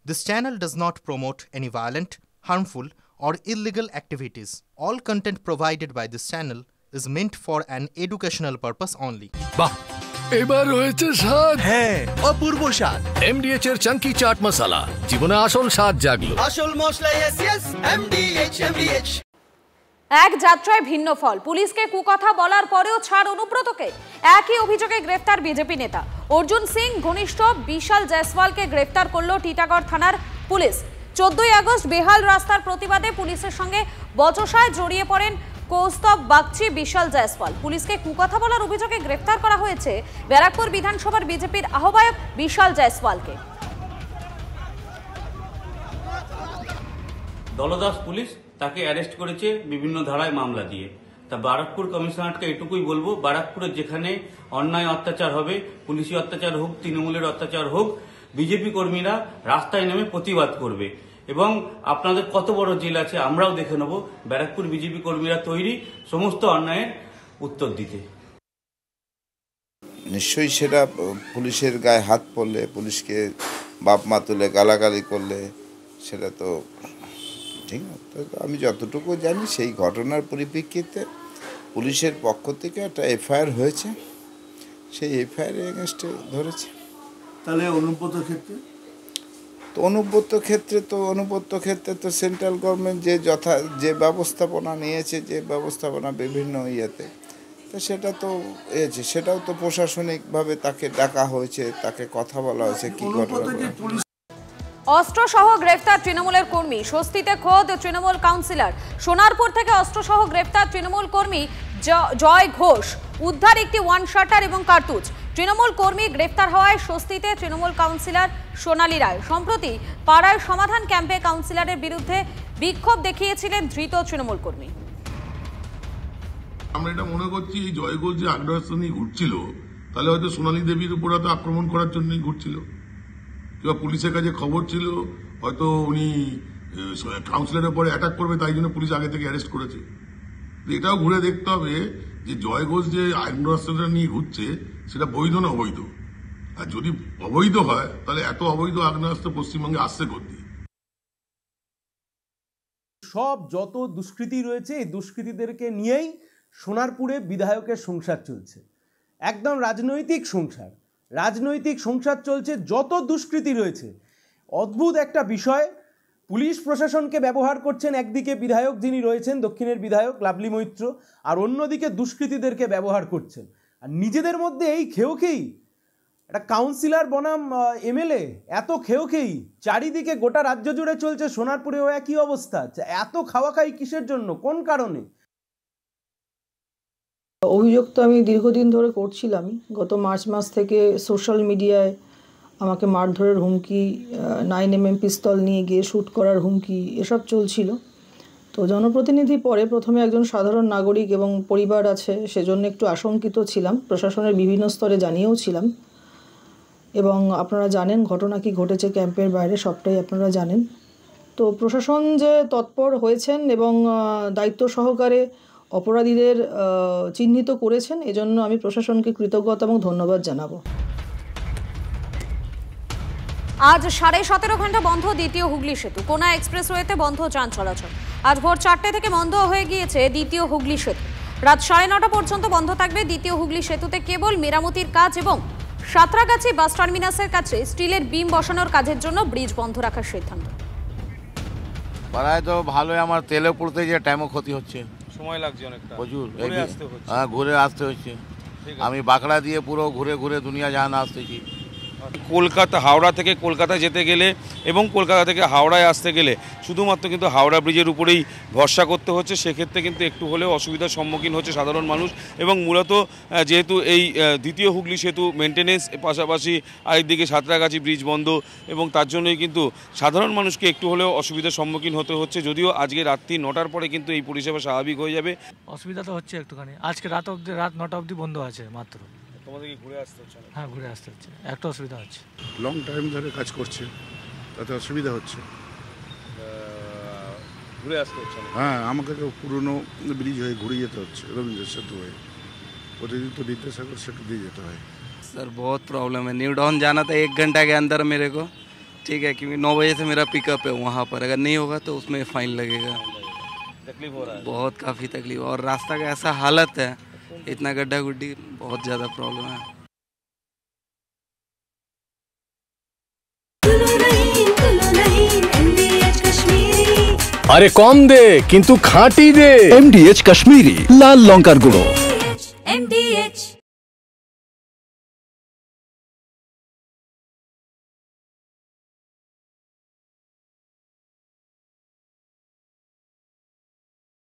This channel does not promote any violent, harmful, or illegal activities. All content provided by this channel is meant for an educational purpose only. বাহ, এবার হয়েছে স্বাদ। হ্যাঁ, অপূর্ব স্বাদ। MDH এর চাঙ্কি চাট মশলা, জীবনে আসল স্বাদ জাগলো। আসল মশলা yes MDH। এক যাত্রায় ভিন্ন ফল। পুলিশকে কুকথা বলার পরেও ছাড় অনুব্রতকে। একই অভিযোগে গ্রেফতার বিজেপি নেতা অর্জুন সিং ঘনিষ্ঠ বিশাল জয়সওয়ালকে গ্রেফতার করল টিটাগড় থানার পুলিশ। 14 আগস্ট বেহাল রাস্তার প্রতিবাদে পুলিশের সঙ্গে বচসায় জড়িয়ে পড়েন কৌস্তব বাগচি, বিশাল জয়সওয়াল। পুলিশকে কুকথা বলার অভিযোগে গ্রেফতার করা হয়েছে ব্যারাকপুর বিধানসভার বিজেপির আহ্বায়ক বিশাল জয়সওয়ালকে। দলদাস পুলিশ তাকে অ্যারেস্ট করেছে বিভিন্ন ধারায় মামলা দিয়ে। তা ব্যারাকপুর কমিশনারকে এটুকুই বলবো, ব্যারাকপুরে যেখানে অন্যায় অত্যাচার হবে, পুলিশি অত্যাচার হোক, তৃণমূলের অত্যাচার হোক, বিজেপি কর্মীরা রাস্তায় নেমে প্রতিবাদ করবে। এবং আপনাদের কত বড় জেল আছে আমরাও দেখে নেব। ব্যারাকপুর বিজেপি কর্মীরা তৈরি সমস্ত অন্যায়ের উত্তর দিতে। নিশ্চয়ই সেটা পুলিশের গায়ে হাত পড়লে, পুলিশকে বাপ মা তুলে গালাগালি করলে সেটা তো ঠিক না। আমি যতটুকু জানি সেই ঘটনার পরিপ্রেক্ষিতে পুলিশের পক্ষ থেকে একটা এফআইআর হয়েছে, সেই এফআইআর এগেনস্টে ধরেছে। তাহলে অনুব্রত ক্ষেত্রে অনুব্রত ক্ষেত্রে তো সেন্ট্রাল গভর্নমেন্ট যে ব্যবস্থাপনা নিয়েছে, যে ব্যবস্থাপনা বিভিন্ন ইয়েতে, তো সেটা তো সেটাও তো প্রশাসনিকভাবে তাকে ডাকা হয়েছে, তাকে কথা বলা হয়েছে কি ঘটনা। অস্ত্রসহ গ্রেফতার তৃণমূলের কর্মী, স্বস্তিতে খোদ তৃণমূল কাউন্সিলর। সোনারপুর থেকে অস্ত্রসহ গ্রেফতার তৃণমূল কর্মী জয় ঘোষ, উদ্ধার একটি ওয়ান শাটার এবং কার্তুজ। তৃণমূল কর্মী গ্রেফতার হওয়ায় স্বস্তিতে তৃণমূল কাউন্সিলর সোনালী রায়। সম্প্রতি পাড়ায় সমাধান ক্যাম্পে কাউন্সিলরের বিরুদ্ধে বিক্ষোভ দেখিয়েছিলেন ধৃত তৃণমূল কর্মী। আমরা এটা মনে করছি এই জয় ঘোষ যে আগ্রাসন নিয়ে ঘুরছিল, তাহলে হয়তো সোনালী দেবীর উপর হয়তো আক্রমণ করার জন্যই ঘুরছিল, কিংবা পুলিশের কাছে খবর ছিল হয়তো উনি কাউন্সিলরের পরে অ্যাটাক করবে, তাই জন্য পুলিশ আগে থেকে অ্যারেস্ট করেছে। এটাও ঘুরে দেখতে হবে যে জয় ঘোষ যে আগ্রাসনটা নিয়ে ঘুরছে সেটা বৈধ না অবৈধ। আর যদি অবৈধ হয় তাহলে এত অবৈধ আগ্নেয়াস্ত্র পশ্চিমবঙ্গে আসছে করতে। সব যত দুষ্কৃতী রয়েছে এই দুষ্কৃতীদেরকে নিয়েই সোনারপুরে বিধায়কের সংসার চলছে। একদম রাজনৈতিক সংসার চলছে। যত দুষ্কৃতী রয়েছে, অদ্ভুত একটা বিষয়, পুলিশ প্রশাসনকে ব্যবহার করছেন একদিকে বিধায়ক যিনি রয়েছেন, দক্ষিণের বিধায়ক লাভলি মৈত্র, আর অন্যদিকে দুষ্কৃতীদেরকে ব্যবহার করছেন। আর নিজেদের মধ্যে এই খেয়েই একটা কাউন্সিলর বনাম এমএলএ, এত খেয়েই চারিদিকে গোটা রাজ্য জুড়ে চলছে। সোনারপুরেও একই অবস্থা। এত খাওয়া খাই কিসের জন্য, কোন কারণে? অভিযোগ তো আমি দীর্ঘদিন ধরে করছিলাম। গত মার্চ মাস থেকে সোশ্যাল মিডিয়ায় আমাকে মারধরের হুমকি, 9mm পিস্তল নিয়ে গিয়ে শ্যুট করার হুমকি, এসব চলছিল। তো জনপ্রতিনিধি পরে প্রথমে একজন সাধারণ নাগরিক এবং পরিবার আছে, সেজন্য একটু আশঙ্কিত ছিলাম। প্রশাসনের বিভিন্ন স্তরে জানিয়েও ছিলাম। এবং আপনারা জানেন ঘটনা কি ঘটেছে ক্যাম্পের বাইরে, সবটাই আপনারা জানেন। তো প্রশাসন যে তৎপর হয়েছেন এবং দায়িত্ব সহকারে অপরাধীদের চিহ্নিত করেছেন, এজন্য আমি প্রশাসনকে কৃতজ্ঞতা এবং ধন্যবাদ জানাবো। আজ 17.5 ঘন্টা বন্ধ দ্বিতীয় হুগলি সেতু। কোনা এক্সপ্রেসওয়েতে বন্ধ যান চলাচল। আজ ভোর 4টে থেকে বন্ধ হয়ে গিয়েছে দ্বিতীয় হুগলি সেতু। রাত 9:30 পর্যন্ত বন্ধ থাকবে দ্বিতীয় হুগলি সেতুতে কেবল মেরামতির কাজ এবং সাঁতরাগাছি বাস টার্মিনাসের কাছে স্টিলের বিম বসানোর কাজের জন্য ব্রিজ বন্ধ রাখার সিদ্ধান্ত। পাড়ায় তো ভালোই, আমার তেলে পড়তে যে টাইমও ক্ষতি হচ্ছে, সময় লাগছে অনেকটা, প্রচুর। হ্যাঁ, ঘুরে আসতে হচ্ছে। আমি বাঁকড়া দিয়ে পুরো ঘুরে দুনিয়া জাহান আসতেছি। কলকাতা, হাওড়া থেকে কলকাতা যেতে গেলে এবং কলকাতা থেকে হাওড়ায় আসতে গেলে শুধুমাত্র কিন্তু হাওড়া ব্রিজের উপরেই ভরসা করতে হচ্ছে। সেক্ষেত্রে কিন্তু একটু হলেও অসুবিধার সম্মুখীন হচ্ছে সাধারণ মানুষ। এবং মূলত যেহেতু এই দ্বিতীয় হুগলি সেতু মেনটেনেন্স, পাশাপাশি আরেকদিকে সাঁতরাগাছি ব্রিজ বন্ধ, এবং তার জন্যই কিন্তু সাধারণ মানুষকে একটু হলেও অসুবিধার সম্মুখীন হতে হচ্ছে। যদিও আজকে রাত্রি 9টার পরে কিন্তু এই পরিষেবা স্বাভাবিক হয়ে যাবে। অসুবিধা তো হচ্ছে একটুখানি, আজকে রাত 9টা অবধি বন্ধ আছে মাত্র। তোমাদেরকে ঘুরে আসতে হচ্ছে? হ্যাঁ, ঘুরে আসতে হচ্ছে, একটা অসুবিধা হচ্ছে। লং টাইম ধরে কাজ করছে, তাতে অসুবিধা হচ্ছে, ঘুরে আসতে হচ্ছে। হ্যাঁ, আমাকে তো পুরনো ব্রিজ হয়ে ঘুরে যেতে হচ্ছে, রবীন্দ্র সেতু হয়ে। प्रतिदिन तो विद्यासागर सेक्टर दिए जाता है। सर बहुत प्रॉब्लम है। न्यू टाउन जाना था 1 घंटा के अंदर मेरे को, ठीक है, क्योंकि 9 बजे से मेरा पिकअप है वहाँ पर, अगर नहीं होगा तो उसमें फ़ाइन लगेगा। तकलीफ हो रहा है बहुत काफ़ी तकलीफ, और रास्ता का ऐसा हालत है, इतना गड्ढा गुड्डी, बहुत ज़्यादा प्रॉब्लम है। আরে কম দে কিন্তু খাঁটি দে। MDH কাশ্মীরি লাল লঙ্কার গুঁড়ো।